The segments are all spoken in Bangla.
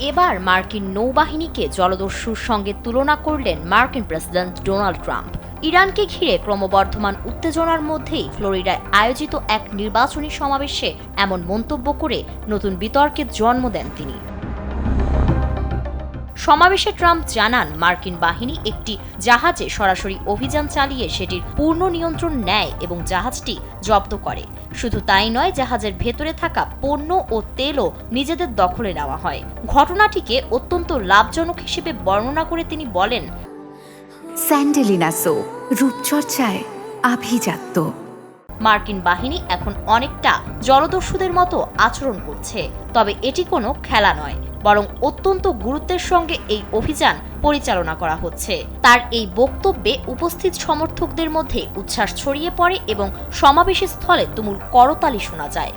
এবার মার্কিন নৌবাহিনীকে জলদস্যুর সঙ্গে তুলনা করলেন মার্কিন প্রেসিডেন্ট ডোনাল্ড ট্রাম্প। ইরানকে ঘিরে ক্রমবর্ধমান উত্তেজনার মধ্যেই ফ্লোরিডায় আয়োজিত এক নির্বাচনী সমাবেশে এমন মন্তব্য করে নতুন বিতর্কের জন্ম দেন তিনি। সমাবেশে ট্রাম্প জানান, মার্কিন বাহিনী একটি জাহাজে সরাসরি অভিযান চালিয়ে সেটির পূর্ণ নিয়ন্ত্রণ নেয় এবং জাহাজটি জব্দ করে। শুধু তাই নয়, জাহাজের ভেতরে থাকা পণ্য ও তেলও নিজেদের দখলে নেওয়া হয়। ঘটনাটিকে অত্যন্ত লাভজনক হিসেবে বর্ণনা করে তিনি বলেন, স্যান্ডেলিনা সো রূপচর্চায় আভিজাত্য। মার্কিন বাহিনী এখন অনেকটা জলদস্যুদের মতো আচরণ করছে, তবে এটি কোনো খেলা নয়, বরং অত্যন্ত গুরুত্বের সঙ্গে এই অভিযান পরিচালনা করা হচ্ছে। তার এই বক্তব্যে উপস্থিত সমর্থকদের মধ্যে উচ্ছ্বাস ছড়িয়ে পড়ে এবং সমাবেশের স্থলে তুমুল করতালি শোনা যায়।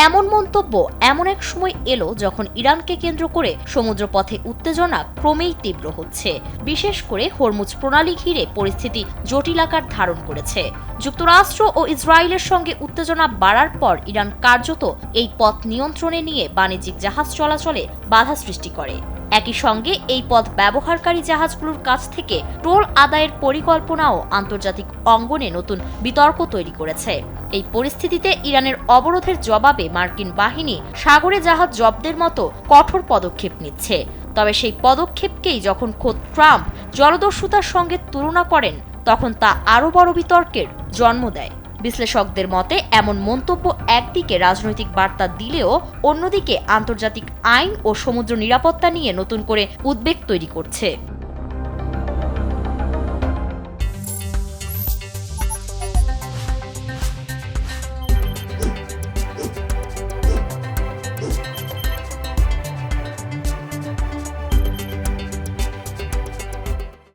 এমন মন্তব্য এমন এক সময় এলো যখন ইরানকে কেন্দ্র করে সমুদ্রপথে উত্তেজনা ক্রমেই তীব্র হচ্ছে। বিশেষ করে হরমুজ প্রণালী ঘিরে পরিস্থিতি জটিল আকার ধারণ করেছে। যুক্তরাষ্ট্র ও ইসরায়েলের সঙ্গে উত্তেজনা বাড়ার পর ইরান কার্যত এই পথ নিয়ন্ত্রণে নিয়ে বাণিজ্যিক জাহাজ চলাচলে বাধা সৃষ্টি করে। একই সঙ্গে এই পথ ব্যবহারকারী জাহাজগুলোর কাছ থেকে টোল আদায়ের পরিকল্পনাও আন্তর্জাতিক অঙ্গনে নতুন বিতর্ক তৈরি করেছে। এই পরিস্থিতিতে ইরানের অবরোধের জবাবে মার্কিন বাহিনী সাগরে জাহাজ জব্দের মতো কঠোর পদক্ষেপ নিচ্ছে। তবে সেই পদক্ষেপকেই যখন খোদ ট্রাম্প জলদস্যুতার সঙ্গে তুলনা করেন, তখন তা আরও বড় বিতর্কের জন্ম দেয়। বিশ্লেষকদের মতে এমন মন্তব্য একদিকে রাজনৈতিক বার্তা দিলেও অন্যদিকে আন্তর্জাতিক আইন ও সমুদ্র নিরাপত্তা নিয়ে নতুন করে উদ্বেগ তৈরি করছে।